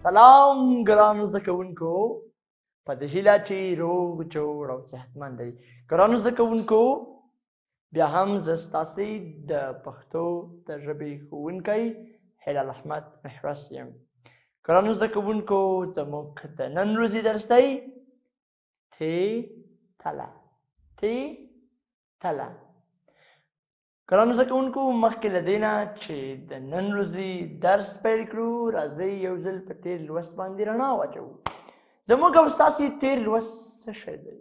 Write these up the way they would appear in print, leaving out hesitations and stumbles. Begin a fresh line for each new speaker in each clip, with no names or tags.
سلام ګرانو زده کوونکو، په دې هیله چې روغ جوړ او صحتمند دی. ګرانو زده کوونکو، بیا هم زه ستاسې د پښتو د ژبې ښوونکی هلال احمد محرس یم. ګرانو زده کوونکو، زموږ د نن ورځې درس دی تی تله. ګرانو زده کوونکو، مخکې له دې نه چې د نن ورځې درس پیل کړو، راځئ یو ځل په تېر لوست باندې رڼا واچوو. زموږ او ستاسې تېر لوست څه شی دی؟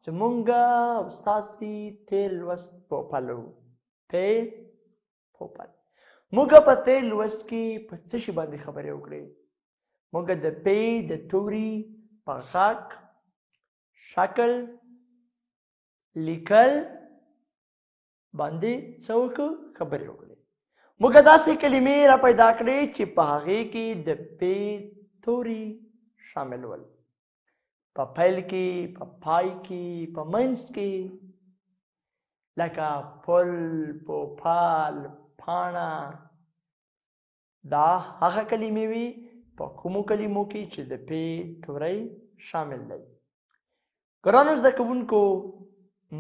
زموږ او ستاسې تېر لوست پوپل و. پوپل. موږ په تېر لوست کې په څه شي باندې خبرې وکړې؟ موږ د پې د توري په غږ، شکل، لیکل باندې څه وکړو؟ خبرې وکړې. موږ داسې کلمې را پیدا کړې چې په هغې کې د پې توري شامل ول. په پیل کې، په پای کې، په منځ کې، لکه پل، پوپل، پاڼه. دا هغه کلمې وي په کومو کلمو کې چې د پې توری شامل دی. ګرانو زده کوونکو،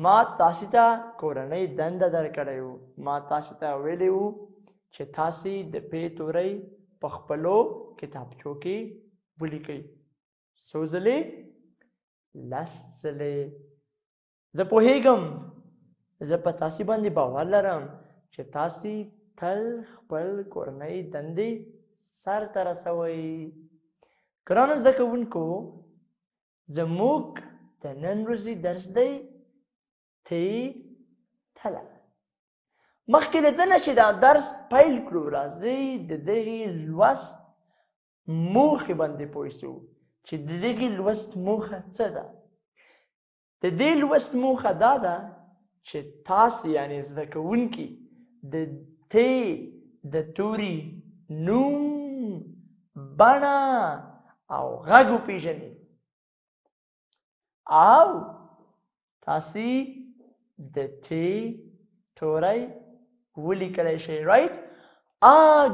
ما تاسې ته کورنۍ دنده درکړی وو. ما تاسې ته ویلی وو چې تاسې د پې توری په خپلو کتابچو کې ولیکئ. څو ځلې؟ 10 ځلې. زه پوهیږم، زه په تاسې باندې باور لرم چې تاسې تل خپل کورنۍ دندې سرته رسوئ. ګرانو زده کوونکو، زموږ د نن ورځې درس دی تی تله. مخکې له دې نه چې دا درس پیل کړو، راځئ د دغې لوست موخې باندې پوه شو چې د دغې لوست موخه څه ده. د دې لوست موخه دا ده چې تاسې یعنې زده کوونکي د تی د توري نوم، بڼه او غږ وپېژنئ او تاسې د تی توری ولیکلی شئ. رایټ؟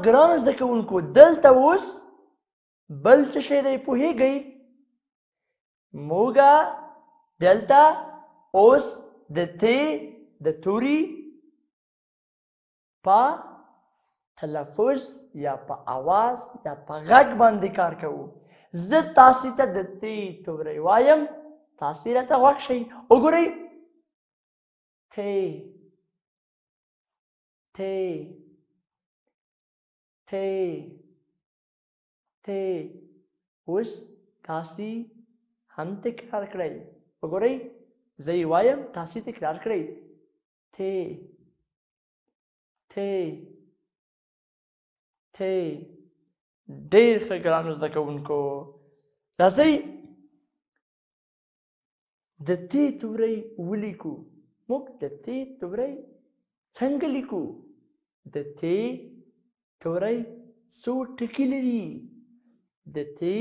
ګرانو زده کوونکو، دلته اوس بل څه شی دی پوهیږئ؟ موږ دلته اوس د تی د توري په تلفظ یا په اواز یا په غږ باندې کار کوو. زه تاسې ته د تی توری وایم، تاسې راته غوږ شئ. وګورئ، تی تی تی تی. اوس تاسې هم تکرار کړئ. وګورئ، زه یې وایم، تاسې تکرار کړئ. تی تی تی. ډېر ښه ګرانو زده کوونکو، راځئ د تی توری ولیکو. موږ د تی توری څنګه لیکو؟ د تی توری څو ټکي لري؟ د تی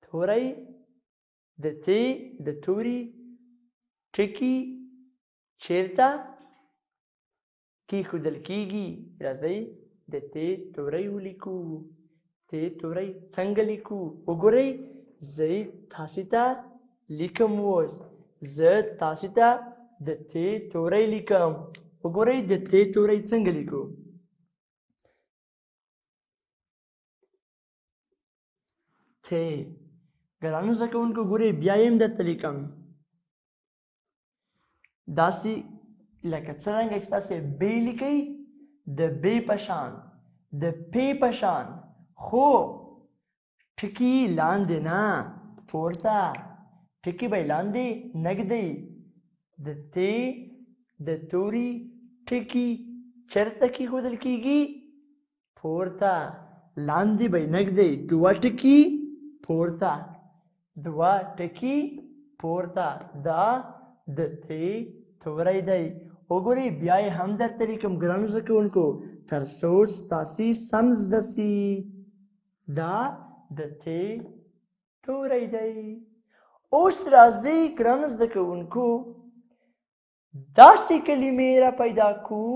توری د تی د توري ټکي چیرته کېښودل کېږي؟ راځئ د تی توری ولیکو. تی توری څنګه لیکو؟ وګورئ، زه تاسې ته لیکم. اوس زه تاسې ته د تی توری لیکم. وګورئ د تی توری څنګه لیکو. تی. ګرانو زده کوونکو، ګورئ بیا یې هم درته لیکم. داسې لکه څرنګه چې تاسې بې لیکئ، د بې په شان، د پې په شان، خو ټکي لاندې نه، پورته. ټکي به یې لاندې نه ږدئ. د تی د توري ټکي چېرته کېښودل کېږي؟ پورته. لاندې به یې نه ږدئ. 2 ټکي پورته، 2 ټکي پورته. دا د تی توری دی. وګورئ بیا یې هم درته لیکم ګرانو زده کوونکو، تر څو ستاسې سم زده سي. دا د تی توری دی. اوس راځئ ګرانو زده کوونکو، داسې کلمې را پیدا کړو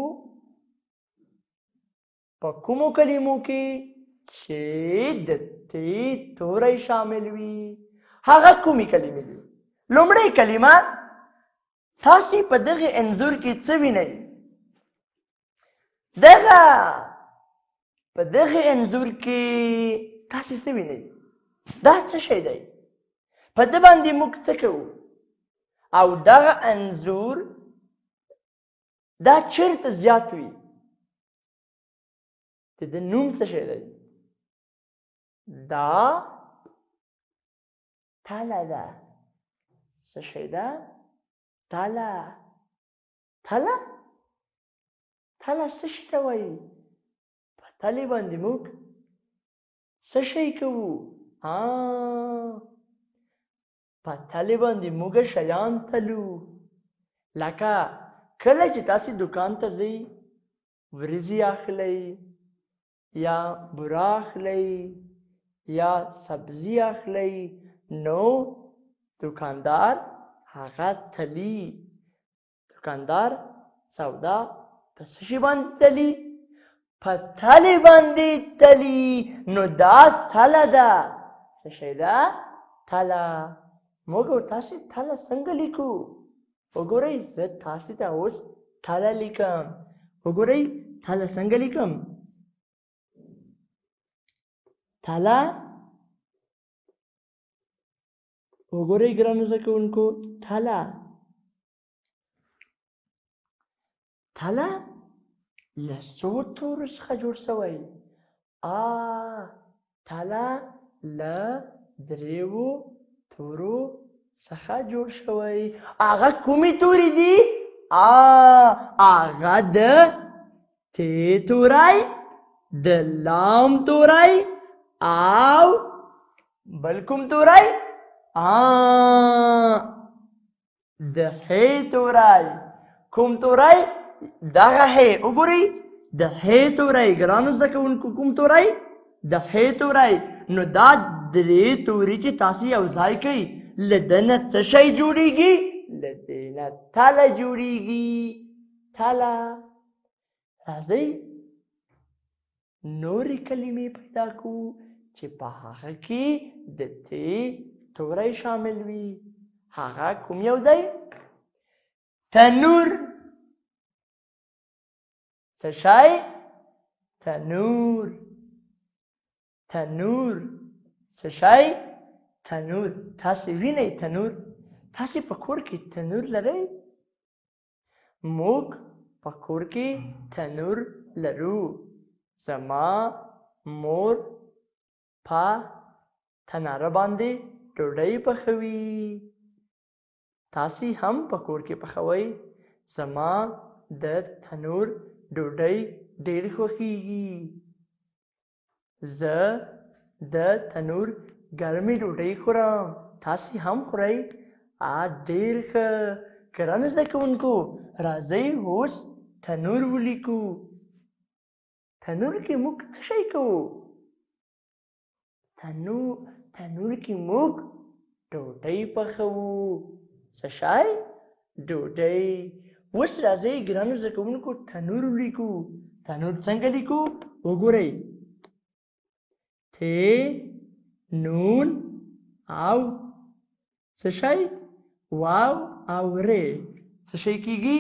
په کومو کلمو کې چې د تی توری شامل وي هغه کومې کلمې دي؟ لومړۍ کلمه تاسې په دغه انځور کې څه وینئ؟ په دغه انځور کې تاسې څه وینئ؟ دا څه شی دی؟ په ده باندې موږ څه کوو؟ او دغه انځور دا چیرته زیات وي؟ د ده نوم څه شی دی؟ دا تله ده. څه شی ده؟ تله. تله څه شي ته وایي؟ په تلې باندې موږ څه شی کوو؟ په تلې باندې موږ شیان تلو. لکه کله چې تاسې دکان ته ځئ وریځې اخلئ یا بوره اخلئ یا سبزي اخلئ نو دکاندار هغه تلي. دکاندار سودا په څه شي باندې تلي؟ په تلې باندې تلي. نو دا تله ده. څه شی ده؟ تله. موږ او تاسې تله څنګه لیکو؟ وګورئ زه تاسې ته اوس تله لیکم. وګورئ تله څنګه لیکم؟ تله. وګورئ ګرانو زده کوونکو تله. تله له څو تورو څخه جوړ شوی؟ تله له دریو تورو څخه جوړ شوی. هغه کومې تورې دي؟ هغه د ت توری، د لام توری او بل کوم توری؟ د ح توری. کوم توری؟ دغه ح. وګورئ د ح توری. ګرانو زده کوونکو کوم توری؟ د ح توری. نو دا درې توري چې تاسې یو ځای کوئ له ده نه څه شی جوړېږي؟ له دې نه تله جوړېږي. تله. راځئ نورې کلمې پیدا کړو چې په هغه کې د ت توری شامل وي. هغه کوم یو دی؟ تنور. څه شی؟ تنور. تنور. څه شی؟ تنور. تاسې وینئ تنور؟ تاسې په کور کې تنور لرئ؟ موږ په کور کې تنور لرو. زما مور په تناره باندې ډوډۍ پخوي. تاسې هم په کور کې پخوئ. زما د تنور ډوډۍ ډېر خوښیږي. زه د تنور ګرمې ډوډۍ خورم. تاسې هم خورئ؟ ډېر ښه. ګرانو زده کوونکو راځئ اوس تنور ولیکو. تنور کې موږ څه شی کوو؟ تنور کې موږ ډوډۍ پخوو. څه شی؟ ډوډۍ. اوس راځئ ګرانو زده کوونکو تنور ولیکو. تنور څنګه لیکو؟ وګورئ ت نون او څه شی؟ واو او ر. څه شی کېږي؟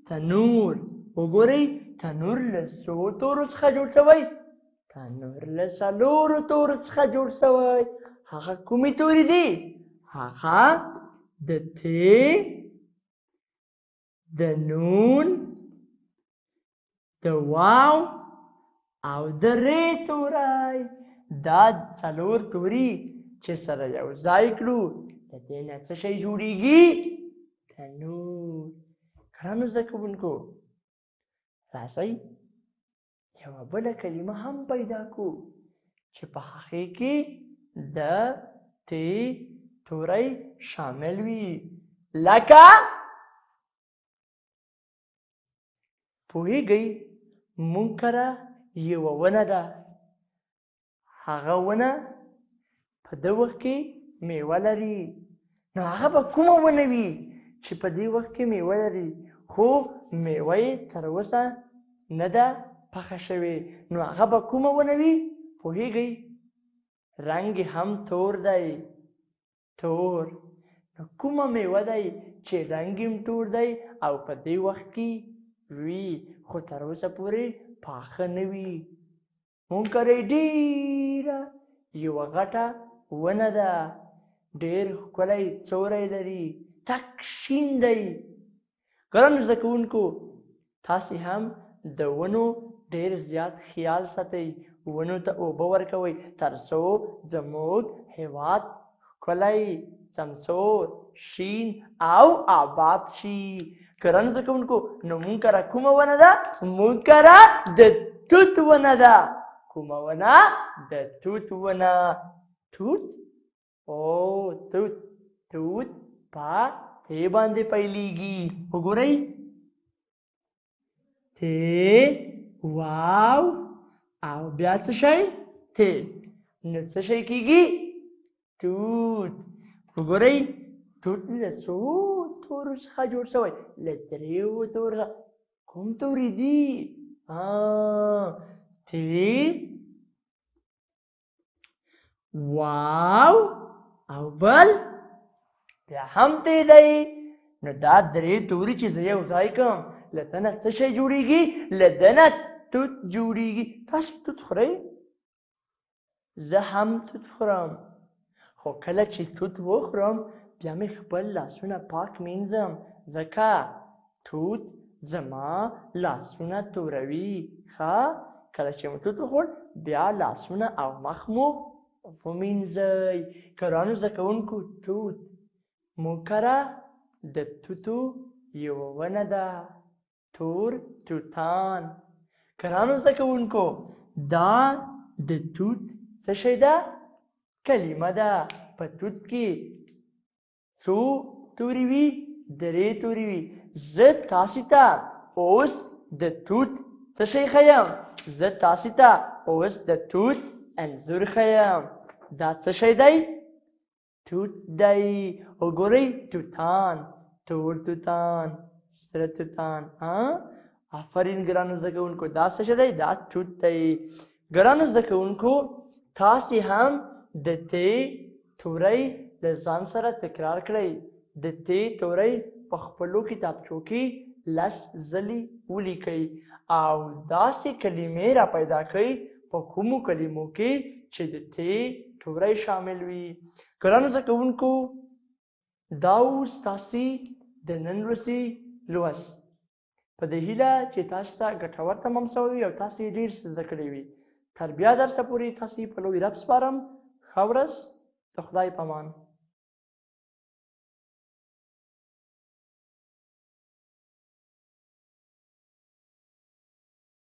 تنور. وګورئ تنور له څو تورو څخه جوړ شوی؟ تنور له څلورو تورو څخه جوړ شوی. هغه کومې تورې دي؟ هغه د ت، د نون، د واو او د ر توری. دا څلور توري چې سره یو ځای کړو د دې نه څه شی جوړېږي؟ تنور. ګرانو زده کوونکو راځئ یوه بله کلمه هم پیدا کړو چې په هغې کې د ت توری شامل وي. لکه پوهېږئ موږ کره یوه ونه ده. هغه ونه په ده وخت کې میوه لري. نو هغه به کومه ونه وي چې په دې وخت کې میوه لري خو میوه یې تر اوسه نه ده پخه شوې؟ نو هغه به کومه ونه وي؟ پوهیږئ رنګ هم تور دی تور نو کومه میوه دی چې رنګ هم تور دی او په دې وخت کې وي خو تر اوسه پورې پاخه نه وي مونږ کرئ ډېره یوه غټه ونه ده ډېر ښکلی سوری لري تک شین دی ګرانو زده کوونکو تاسې هم د ونو ډېر زیات خیال ساتئ ونو ته اوبه ورکوئ تر څو زموږ هېواد ښکلی سمسور شین او آباد شي ګرانو زده کوونکو نو مونږ کره کومه ونه ده مونږ کره د توت ونه ده کومه ونه د توت ونه توت او توت توت په ته باندې پیلیږي وګورئ ته واو او بیا څه شی ته نو څه شی کیږي توت وګورئ توت له څو تورو څخه جوړ شوی له دریو تورو څخه کوم توري دي ته واو او بل بیا هم ته دی نو دا درې توري چې زه یو ځای کړم له ده نه څه شی جوړېږي له ده نه توت جوړېږي تاسو توت خورئ زه هم توت خورم خو کله چې توت وخورم بیا مې خپل لاسونه پاک مینځم ځکه توت زما لاسونه توروي ښه کله چې مو توت وخوړ بیا لاسونه او مخ مو ومینځئ ګرانو زده کوونکو توت موږ کره د توتو یوه ونه ده تور توتان ګرانو زده کوونکو دا د توت څه شی ده کلمه ده په توت کې څو توري وي درې توري وي زه تاسې ته اوس د توت څه شی ښیم زه تاسې ته اوس د توت انځور ښیم دا څه شی دی توت دی وګورئ توتان تور توتان سره توتان آفرین ګرانو زده کوونکو دا څه شی دی دا توت دی ګرانو زده کوونکو تاسې هم د تی توری له ځان سره تکرار کړئ د تی توری په خپلو کتابچو کې لس ځلې ولیکئ او داسې کلمې را پیدا کړئ په کومو کلمو کې چې د تی توری شامل وي ګرانو زده کوونکو دا اوس تاسې د نن ورځې لوست په دې هیله چې تاسو ته ګټور تمام شوی وي او تاسو یې ډېر څه زده کړي وي تر بیا درسه پورې تاسې په لوی رب سپارم ښه ورځ د خدای په امان